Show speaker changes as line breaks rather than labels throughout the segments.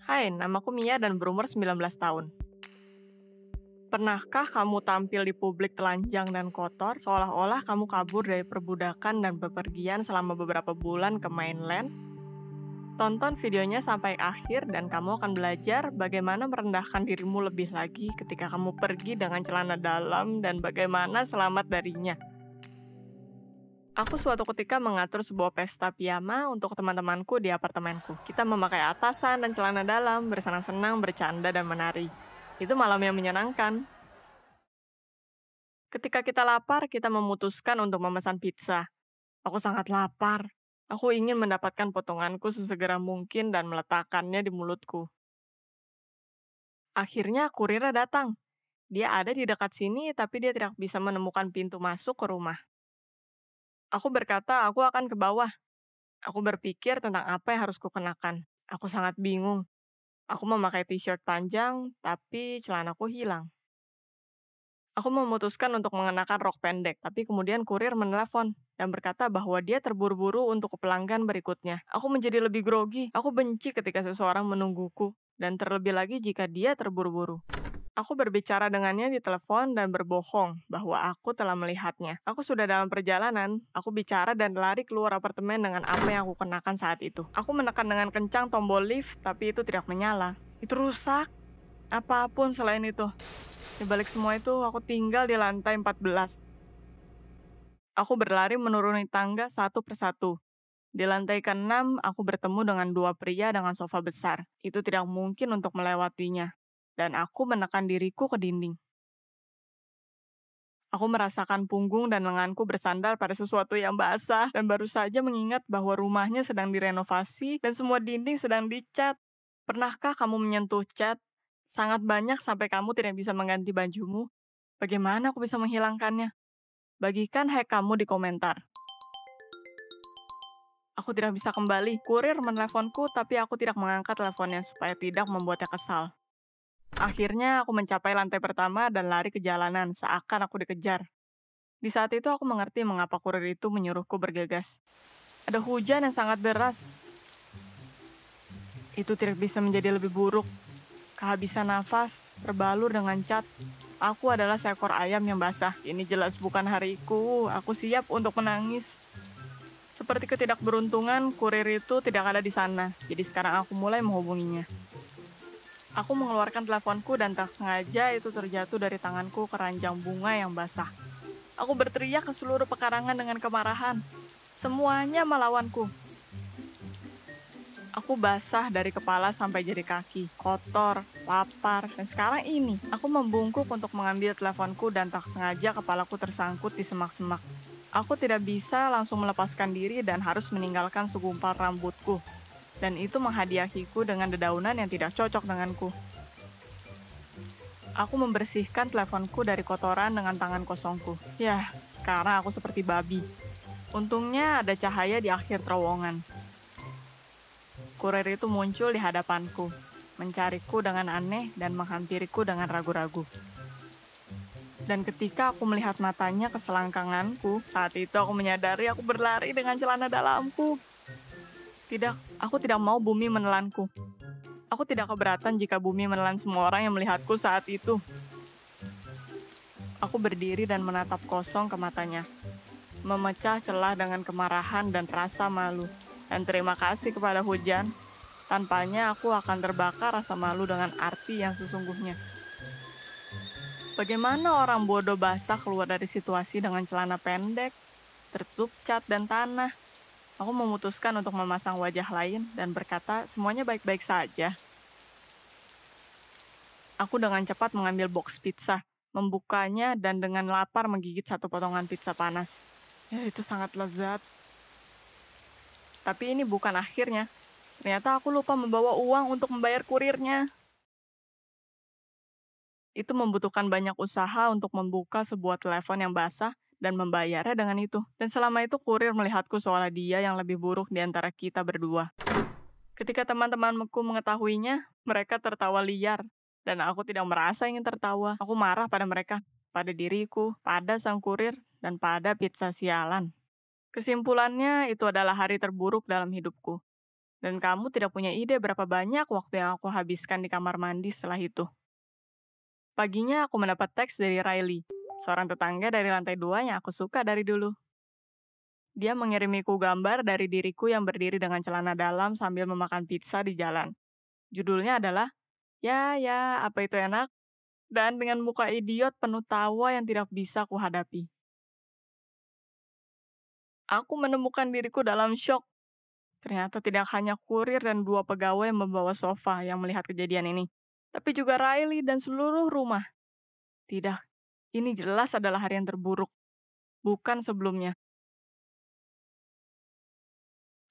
Hai, namaku Mia dan berumur 19 tahun. Pernahkah kamu tampil di publik telanjang dan kotor, seolah-olah kamu kabur dari perbudakan dan bepergian selama beberapa bulan ke mainland? Tonton videonya sampai akhir dan kamu akan belajar bagaimana merendahkan dirimu lebih lagi ketika kamu pergi dengan celana dalam dan bagaimana selamat darinya. Aku suatu ketika mengatur sebuah pesta piyama untuk teman-temanku di apartemenku. Kita memakai atasan dan celana dalam, bersenang-senang, bercanda, dan menari. Itu malam yang menyenangkan. Ketika kita lapar, kita memutuskan untuk memesan pizza. Aku sangat lapar. Aku ingin mendapatkan potonganku sesegera mungkin dan meletakkannya di mulutku. Akhirnya kurirnya datang. Dia ada di dekat sini, tapi dia tidak bisa menemukan pintu masuk ke rumah. Aku berkata, aku akan ke bawah. Aku berpikir tentang apa yang harus kukenakan. Aku sangat bingung. Aku memakai t-shirt panjang, tapi celanaku hilang. Aku memutuskan untuk mengenakan rok pendek, tapi kemudian kurir menelepon dan berkata bahwa dia terburu-buru untuk ke pelanggan berikutnya. Aku menjadi lebih grogi. Aku benci ketika seseorang menungguku, dan terlebih lagi jika dia terburu-buru. Aku berbicara dengannya di telepon dan berbohong bahwa aku telah melihatnya. Aku sudah dalam perjalanan, aku bicara dan lari keluar apartemen dengan apa yang aku kenakan saat itu. Aku menekan dengan kencang tombol lift, tapi itu tidak menyala. Itu rusak. Apapun selain itu. Di balik semua itu, aku tinggal di lantai 14. Aku berlari menuruni tangga satu persatu. Di lantai ke-6, aku bertemu dengan dua pria dengan sofa besar. Itu tidak mungkin untuk melewatinya. Dan aku menekan diriku ke dinding. Aku merasakan punggung dan lenganku bersandar pada sesuatu yang basah dan baru saja mengingat bahwa rumahnya sedang direnovasi dan semua dinding sedang dicat. Pernahkah kamu menyentuh cat? Sangat banyak sampai kamu tidak bisa mengganti bajumu. Bagaimana aku bisa menghilangkannya? Bagikan hack kamu di komentar. Aku tidak bisa kembali. Kurir meneleponku, tapi aku tidak mengangkat teleponnya supaya tidak membuatnya kesal. Akhirnya aku mencapai lantai pertama dan lari ke jalanan, seakan aku dikejar. Di saat itu aku mengerti mengapa kurir itu menyuruhku bergegas. Ada hujan yang sangat deras. Itu tidak bisa menjadi lebih buruk. Kehabisan nafas, berbalur dengan cat. Aku adalah seekor ayam yang basah. Ini jelas bukan hariku. Aku siap untuk menangis. Seperti ketidakberuntungan, kurir itu tidak ada di sana. Jadi sekarang aku mulai menghubunginya. Aku mengeluarkan teleponku dan tak sengaja itu terjatuh dari tanganku ke ranjang bunga yang basah. Aku berteriak ke seluruh pekarangan dengan kemarahan. Semuanya melawanku. Aku basah dari kepala sampai jari kaki, kotor, lapar, dan sekarang ini aku membungkuk untuk mengambil teleponku dan tak sengaja kepalaku tersangkut di semak-semak. Aku tidak bisa langsung melepaskan diri dan harus meninggalkan segumpal rambutku. Dan itu menghadiahiku dengan dedaunan yang tidak cocok denganku. Aku membersihkan teleponku dari kotoran dengan tangan kosongku. Yah, sekarang aku seperti babi. Untungnya ada cahaya di akhir terowongan. Kurir itu muncul di hadapanku, mencariku dengan aneh dan menghampiriku dengan ragu-ragu. Dan ketika aku melihat matanya ke selangkanganku, saat itu aku menyadari aku berlari dengan celana dalamku. Tidak, aku tidak mau bumi menelanku. Aku tidak keberatan jika bumi menelan semua orang yang melihatku saat itu. Aku berdiri dan menatap kosong ke matanya, memecah celah dengan kemarahan dan rasa malu. Dan terima kasih kepada hujan, tanpanya aku akan terbakar rasa malu dengan arti yang sesungguhnya. Bagaimana orang bodoh basah keluar dari situasi dengan celana pendek, tertutup cat dan tanah? Aku memutuskan untuk memasang wajah lain dan berkata semuanya baik-baik saja. Aku dengan cepat mengambil box pizza, membukanya dan dengan lapar menggigit satu potongan pizza panas. Ya, itu sangat lezat. Tapi ini bukan akhirnya. Ternyata aku lupa membawa uang untuk membayar kurirnya. Itu membutuhkan banyak usaha untuk membuka sebuah telepon yang basah dan membayarnya dengan itu. Dan selama itu kurir melihatku seolah dia yang lebih buruk di antara kita berdua. Ketika teman-temanku mengetahuinya, mereka tertawa liar. Dan aku tidak merasa ingin tertawa. Aku marah pada mereka, pada diriku, pada sang kurir, dan pada pizza sialan. Kesimpulannya, itu adalah hari terburuk dalam hidupku. Dan kamu tidak punya ide berapa banyak waktu yang aku habiskan di kamar mandi setelah itu. Paginya aku mendapat teks dari Riley, seorang tetangga dari lantai 2 yang aku suka dari dulu. Dia mengirimiku gambar dari diriku yang berdiri dengan celana dalam sambil memakan pizza di jalan. Judulnya adalah, ya, apa itu enak? Dan dengan muka idiot penuh tawa yang tidak bisa kuhadapi. Aku menemukan diriku dalam syok. Ternyata tidak hanya kurir dan 2 pegawai yang membawa sofa yang melihat kejadian ini, tapi juga Riley dan seluruh rumah. Tidak, ini jelas adalah hari yang terburuk, bukan sebelumnya.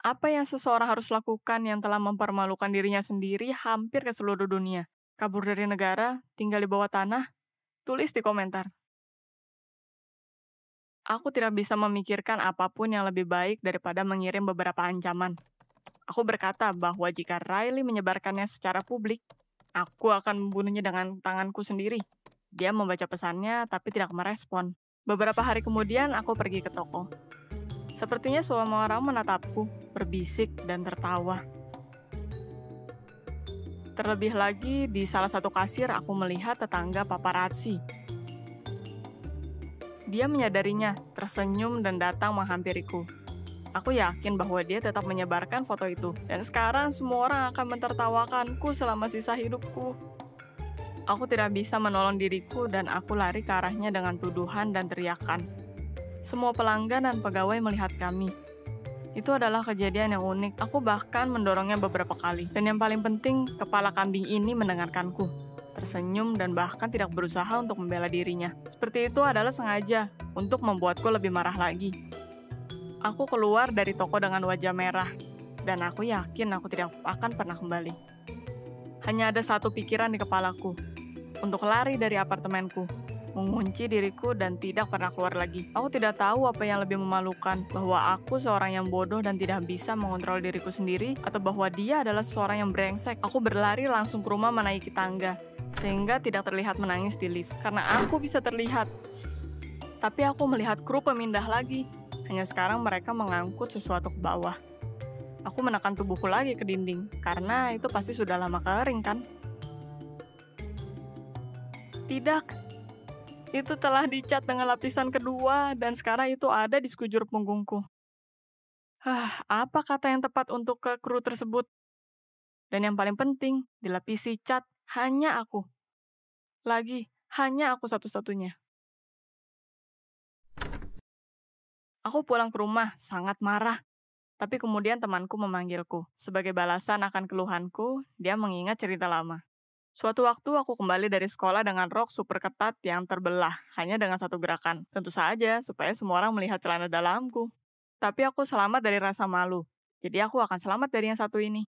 Apa yang seseorang harus lakukan yang telah mempermalukan dirinya sendiri hampir ke seluruh dunia? Kabur dari negara, tinggal di bawah tanah? Tulis di komentar. Aku tidak bisa memikirkan apapun yang lebih baik daripada mengirim beberapa ancaman. Aku berkata bahwa jika Riley menyebarkannya secara publik, aku akan membunuhnya dengan tanganku sendiri. Dia membaca pesannya tapi tidak merespon. Beberapa hari kemudian aku pergi ke toko. Sepertinya semua orang menatapku, berbisik dan tertawa. Terlebih lagi, di salah satu kasir aku melihat tetangga paparazzi. Dia menyadarinya, tersenyum dan datang menghampiriku. Aku yakin bahwa dia tetap menyebarkan foto itu, dan sekarang semua orang akan mentertawakanku selama sisa hidupku. Aku tidak bisa menolong diriku dan aku lari ke arahnya dengan tuduhan dan teriakan. Semua pelanggan dan pegawai melihat kami. Itu adalah kejadian yang unik. Aku bahkan mendorongnya beberapa kali. Dan yang paling penting, kepala kambing ini mendengarkanku. Tersenyum dan bahkan tidak berusaha untuk membela dirinya. Seperti itu adalah sengaja, untuk membuatku lebih marah lagi. Aku keluar dari toko dengan wajah merah, dan aku yakin aku tidak akan pernah kembali. Hanya ada satu pikiran di kepalaku, untuk lari dari apartemenku, mengunci diriku dan tidak pernah keluar lagi. Aku tidak tahu apa yang lebih memalukan, bahwa aku seorang yang bodoh dan tidak bisa mengontrol diriku sendiri, atau bahwa dia adalah seorang yang brengsek. Aku berlari langsung ke rumah menaiki tangga, sehingga tidak terlihat menangis di lift, karena aku bisa terlihat. Tapi aku melihat kru pemindah lagi. Hanya sekarang mereka mengangkut sesuatu ke bawah. Aku menekan tubuhku lagi ke dinding, karena itu pasti sudah lama kering kan? Tidak, itu telah dicat dengan lapisan kedua, dan sekarang itu ada di sekujur punggungku. Apa kata yang tepat untuk ke kru tersebut? Dan yang paling penting, dilapisi cat hanya aku. Lagi, hanya aku satu-satunya. Aku pulang ke rumah, sangat marah. Tapi kemudian temanku memanggilku. Sebagai balasan akan keluhanku, dia mengingat cerita lama. Suatu waktu aku kembali dari sekolah dengan rok super ketat yang terbelah, hanya dengan satu gerakan. Tentu saja, supaya semua orang melihat celana dalamku. Tapi aku selamat dari rasa malu. Jadi aku akan selamat dari yang satu ini.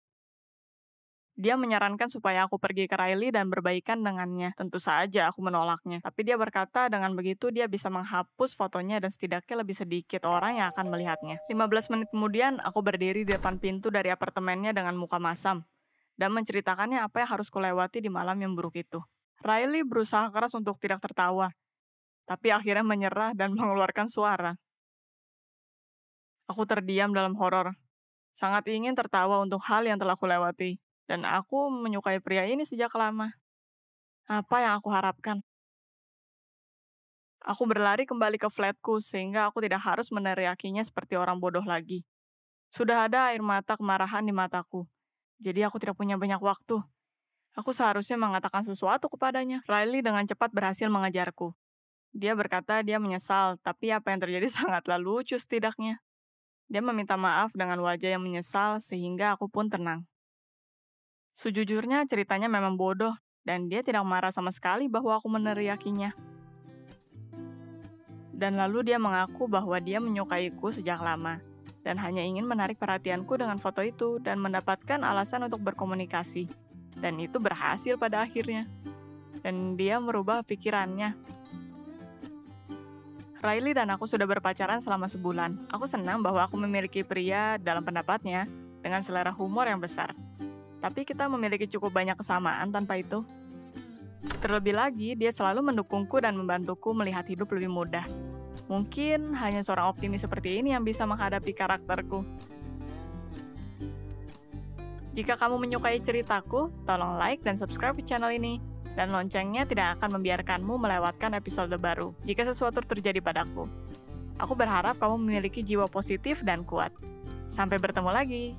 Dia menyarankan supaya aku pergi ke Riley dan berbaikan dengannya. Tentu saja aku menolaknya. Tapi dia berkata dengan begitu dia bisa menghapus fotonya dan setidaknya lebih sedikit orang yang akan melihatnya. 15 menit kemudian aku berdiri di depan pintu dari apartemennya dengan muka masam. Dan menceritakannya apa yang harus kulewati di malam yang buruk itu. Riley berusaha keras untuk tidak tertawa. Tapi akhirnya menyerah dan mengeluarkan suara. Aku terdiam dalam horor. Sangat ingin tertawa untuk hal yang telah kulewati. Dan aku menyukai pria ini sejak lama. Apa yang aku harapkan? Aku berlari kembali ke flatku sehingga aku tidak harus meneriakinya seperti orang bodoh lagi. Sudah ada air mata kemarahan di mataku. Jadi aku tidak punya banyak waktu. Aku seharusnya mengatakan sesuatu kepadanya. Riley dengan cepat berhasil mengejarku. Dia berkata dia menyesal, tapi apa yang terjadi sangatlah lucu setidaknya. Dia meminta maaf dengan wajah yang menyesal sehingga aku pun tenang. Sejujurnya ceritanya memang bodoh, dan dia tidak marah sama sekali bahwa aku meneriakinya. Dan lalu dia mengaku bahwa dia menyukaiku sejak lama, dan hanya ingin menarik perhatianku dengan foto itu dan mendapatkan alasan untuk berkomunikasi. Dan itu berhasil pada akhirnya. Dan dia merubah pikirannya. Riley dan aku sudah berpacaran selama sebulan. Aku senang bahwa aku memiliki pria dalam pendapatnya dengan selera humor yang besar. Tapi kita memiliki cukup banyak kesamaan tanpa itu. Terlebih lagi, dia selalu mendukungku dan membantuku melihat hidup lebih mudah. Mungkin hanya seorang optimis seperti ini yang bisa menghadapi karakterku. Jika kamu menyukai ceritaku, tolong like dan subscribe channel ini. Dan loncengnya tidak akan membiarkanmu melewatkan episode baru jika sesuatu terjadi padaku. Aku berharap kamu memiliki jiwa positif dan kuat. Sampai bertemu lagi.